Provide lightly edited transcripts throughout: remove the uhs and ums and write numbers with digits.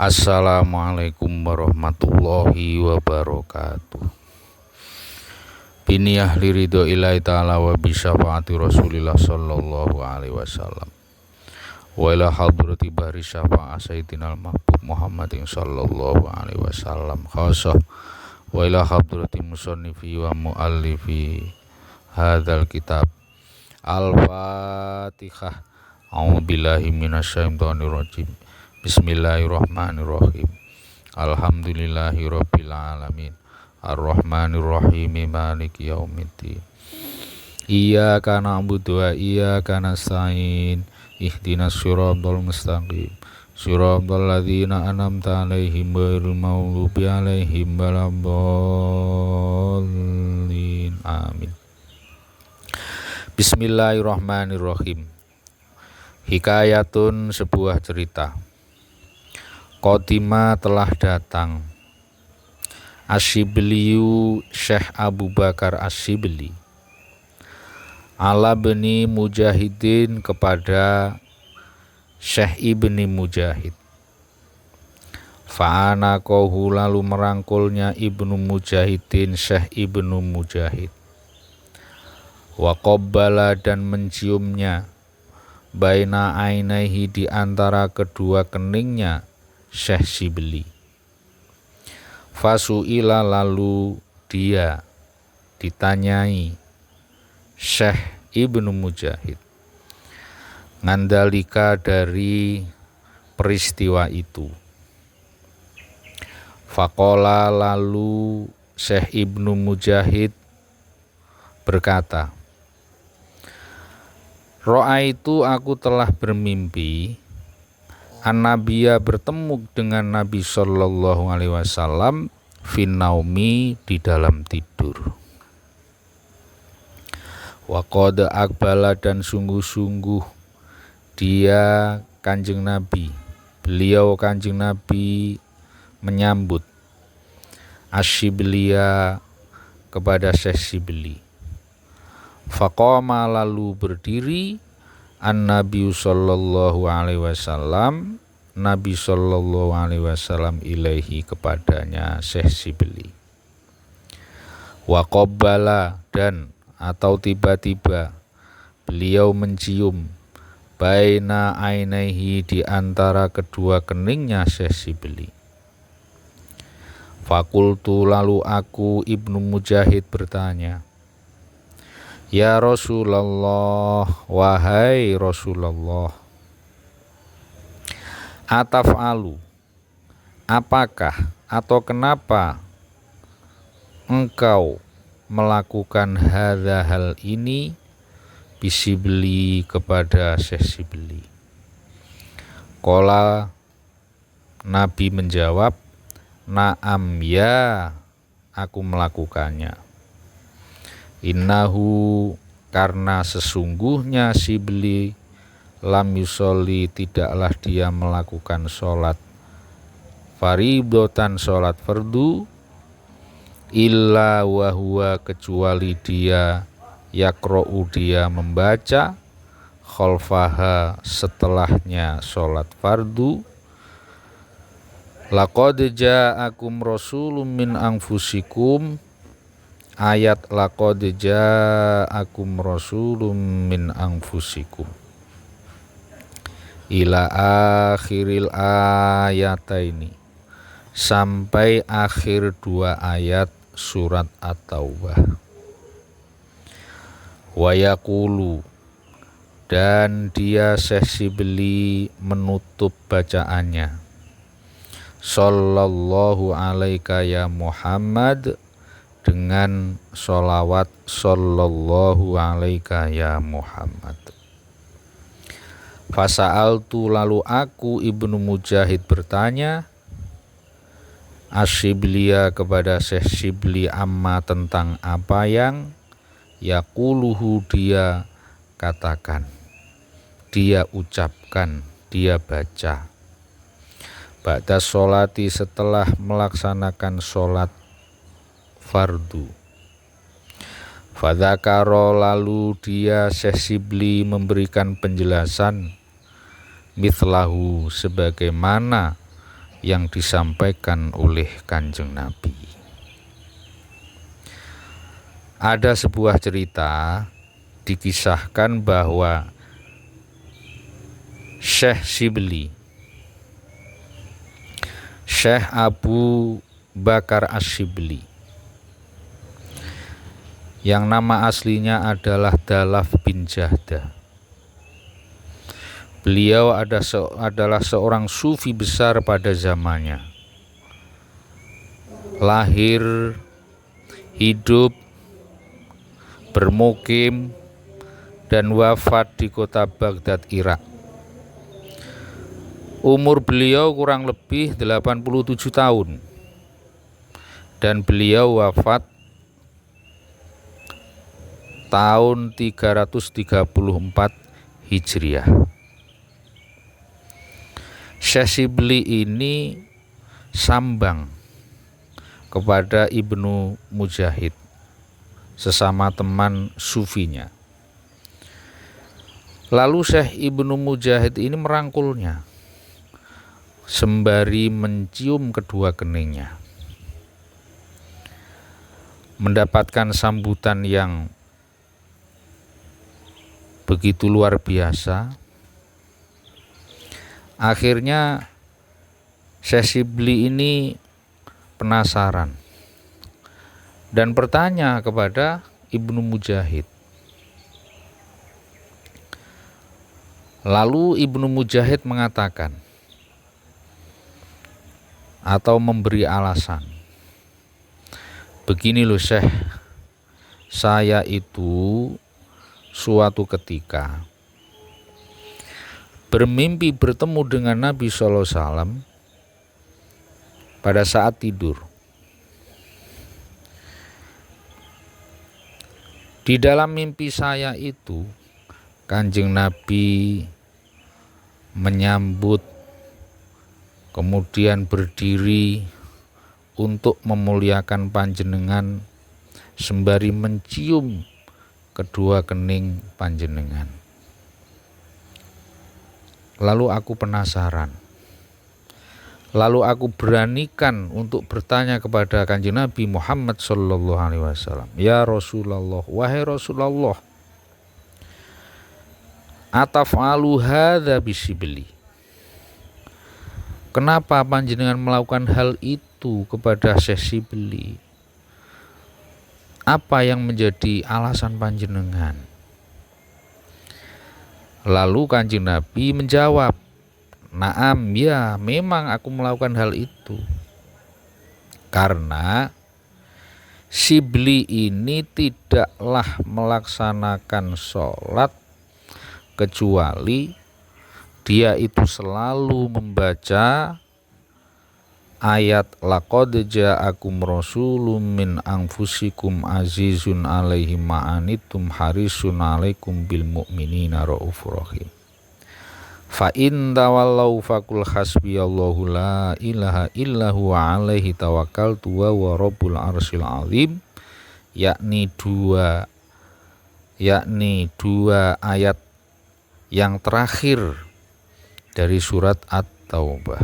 Assalamualaikum warahmatullahi wabarakatuh. Biniyah liridho ilahi ta'ala wa bisyafaati rasulillah sallallahu alaihi wasallam wa ila hadrati bahri syafa'a sayyidina al-mahbub Muhammadin sallallahu alaihi wasallam khasah wa ila hadrati musannifi wa muallifi hadzal kitab. Al-Fatihah. A'udzubillahi minasyaitonir rajim. Bismillahirrahmanirrahim. Alhamdulillahirabbil alamin. Arrahmanirrahim. Maliki yaumiddin. Iyyaka na'budu wa iyyaka nasta'in. Ihdinas siratal mustaqim. Siratal ladzina an'amta 'alaihim ghairil maghdubi 'alaihim waladdallin. Amin. Bismillahirrahmanirrahim. Hikayatun, sebuah cerita. Qadima, telah datang. Asy-Syibliyu, Syekh Abu Bakar Asy-Syibli. Ala bni Mujahidin, kepada Syekh Ibni Mujahid. Fa'anaqahu, lalu merangkulnya Ibnu Mujahidin, Syekh Ibnu Mujahid. Wa qabbala, dan menciumnya. Baina ainaihi, di antara kedua keningnya Syekh Syibli. Fasu'ila, lalu dia ditanyai Syekh Ibnu Mujahid ngandalika, dari peristiwa itu. Faqala, lalu Syekh Ibnu Mujahid berkata, Ra'aitu, aku telah bermimpi, an-nabiyya, bertemu dengan Nabi sallallahu alaihi wasallam, finnaumi, di dalam tidur. Wa qad aqbala, dan sungguh-sungguh dia Kanjeng Nabi, beliau Kanjeng Nabi menyambut Asy-Syibliya, kepada Syekh Syibli. Faqama, lalu berdiri an-Nabi sallallahu alaihi wasallam, Nabi sallallahu alaihi wasallam, ilaihi, kepadanya Syekh Syibli. Wa qabbala, dan atau tiba-tiba beliau mencium baina ainaihi, di antara kedua keningnya Syekh Syibli. Fakultu, lalu aku Ibnu Mujahid bertanya, Ya Rasulullah, wahai Rasulullah, ataf'alu, apakah atau kenapa engkau melakukan hadza, hal ini, bisibli, kepada Syekh Syibli. Qala, Nabi menjawab, Naam, ya, aku melakukannya. Innahu, karena sesungguhnya Syibli, lam yusolli, tidaklah dia melakukan sholat faridotan, sholat fardu, illa wahwa, kecuali dia yakro'u, dia membaca, khalfaha, setelahnya sholat fardu, laqad ja'akum rasulun min anfusikum, ayat laqad ja'akum rasulun min anfusikum, ila akhiril ayataini, sampai akhir dua ayat surat At-Taubah. Wa yaqulu, dan dia Syekh Syibli menutup bacaannya, sallallahu alaika ya Muhammad, dengan sholawat sallallahu alaika ya Muhammad. Fasa'altu, lalu aku Ibnu Mujahid bertanya Asy-Syibliya, kepada Syekh Syibli, amma, tentang apa yang yaquluhu, dia katakan, dia ucapkan, dia baca, ba'da sholati, setelah melaksanakan sholat fardu. Fadzakaro, lalu dia Syekh Syibli memberikan penjelasan, mithlahu, sebagaimana yang disampaikan oleh Kanjeng Nabi. Ada sebuah cerita dikisahkan bahwa Syekh Shibli, Syekh Abu Bakar Asyibli, yang nama aslinya adalah Dalaf bin Jahdah. Beliau adalah seorang sufi besar pada zamannya. Lahir, hidup, bermukim, dan wafat di kota Baghdad, Irak. Umur beliau kurang lebih 87 tahun. Dan beliau wafat tahun 334 Hijriah. Syekh Shibli ini sambang kepada Ibnu Mujahid, sesama teman sufinya. Lalu Syekh Ibnu Mujahid ini merangkulnya sembari mencium kedua keningnya. Mendapatkan sambutan yang begitu luar biasa. Akhirnya Syekh Shibli ini penasaran dan bertanya kepada Ibnu Mujahid. Lalu Ibnu Mujahid mengatakan atau memberi alasan, begini loh Syekh, saya itu suatu ketika bermimpi bertemu dengan Nabi SAW pada saat tidur. Di dalam mimpi saya itu, Kanjeng Nabi menyambut, kemudian berdiri untuk memuliakan panjenengan sembari mencium kedua kening panjenengan. Lalu aku penasaran. Lalu aku beranikan untuk bertanya kepada Kanjeng Nabi Muhammad sallallahu alaihi wasallam, "Ya Rasulullah, wahai Rasulullah, ataf'alu hadza bisibli?" Kenapa panjenengan melakukan hal itu kepada Syekh Shibli? Apa yang menjadi alasan panjenengan? Lalu Kanjeng Nabi menjawab, "Naam, ya, memang aku melakukan hal itu. Karena Shibli ini tidaklah melaksanakan sholat kecuali dia itu selalu membaca ayat laqad ja'akum rasulun min anfusikum azizun alaihi ma'anitum harisun alaikum bil mu'minina raufur rahim. Fa in tawallau faqul hasbiyallahu la ilaha illa huwa alaihi tawakkaltu wa rabbul arsyil azim." yakni dua ayat yang terakhir dari surat At-Taubah.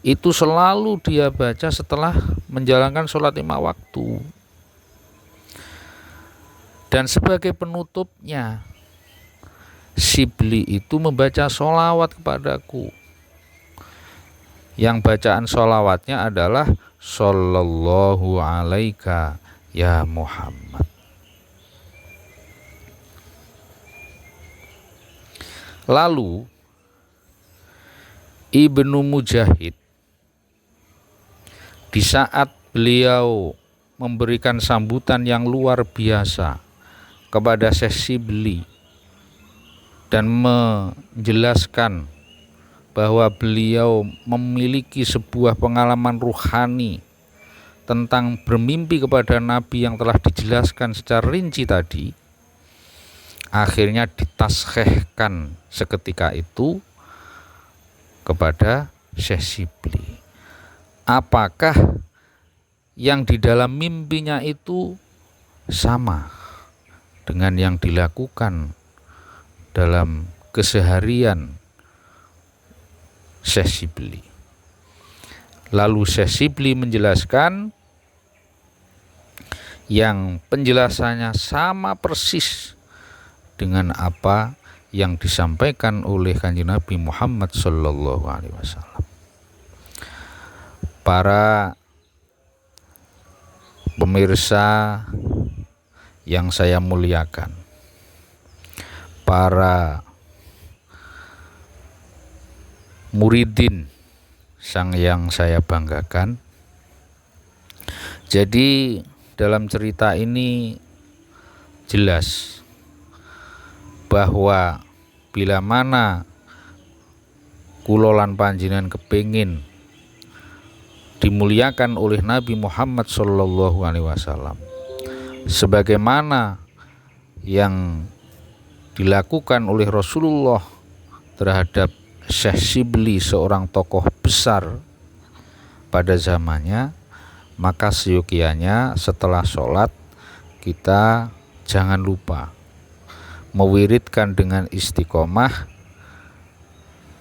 Itu selalu dia baca setelah menjalankan sholat 5 waktu. Dan sebagai penutupnya, Shibli itu membaca sholawat kepadaku. Yang bacaan sholawatnya adalah Sallallahu alaika ya Muhammad. Lalu Ibnu Mujahid di saat beliau memberikan sambutan yang luar biasa kepada Syekh Shibli dan menjelaskan bahwa beliau memiliki sebuah pengalaman ruhani tentang bermimpi kepada Nabi yang telah dijelaskan secara rinci tadi, akhirnya ditaskhehkan seketika itu kepada Syekh Shibli. Apakah yang di dalam mimpinya itu sama dengan yang dilakukan dalam keseharian Syekh Shibli? Lalu Syekh Shibli menjelaskan yang penjelasannya sama persis dengan apa yang disampaikan oleh Kanjeng Nabi Muhammad Sallallahu Alaihi Wasallam. Para pemirsa yang saya muliakan, para muridin yang saya banggakan, jadi dalam cerita ini jelas bahwa bila mana kulolan panjenengan kepingin dimuliakan oleh Nabi Muhammad Shallallahu Alaihi Wasallam, sebagaimana yang dilakukan oleh Rasulullah terhadap Syekh Shibli, seorang tokoh besar pada zamannya, maka seyogianya setelah sholat kita jangan lupa mewiridkan dengan istiqomah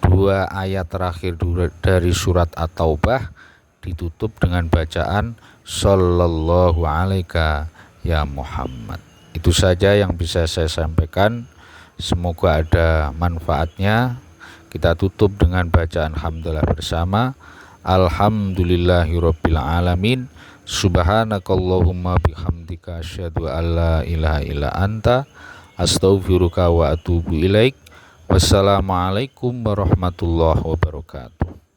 2 ayat terakhir dari surat At-Taubah, ditutup dengan bacaan Sallallahu Alaika ya Muhammad. Itu saja yang bisa saya sampaikan, semoga ada manfaatnya. Kita tutup dengan bacaan hamdalah bersama. Alhamdulillahirabbil alamin. Subhanakallahumma bihamdika asyhadu an la ilaha illa anta astaghfiruka wa atubu ilaik. Wassalamualaikum warahmatullahi wabarakatuh.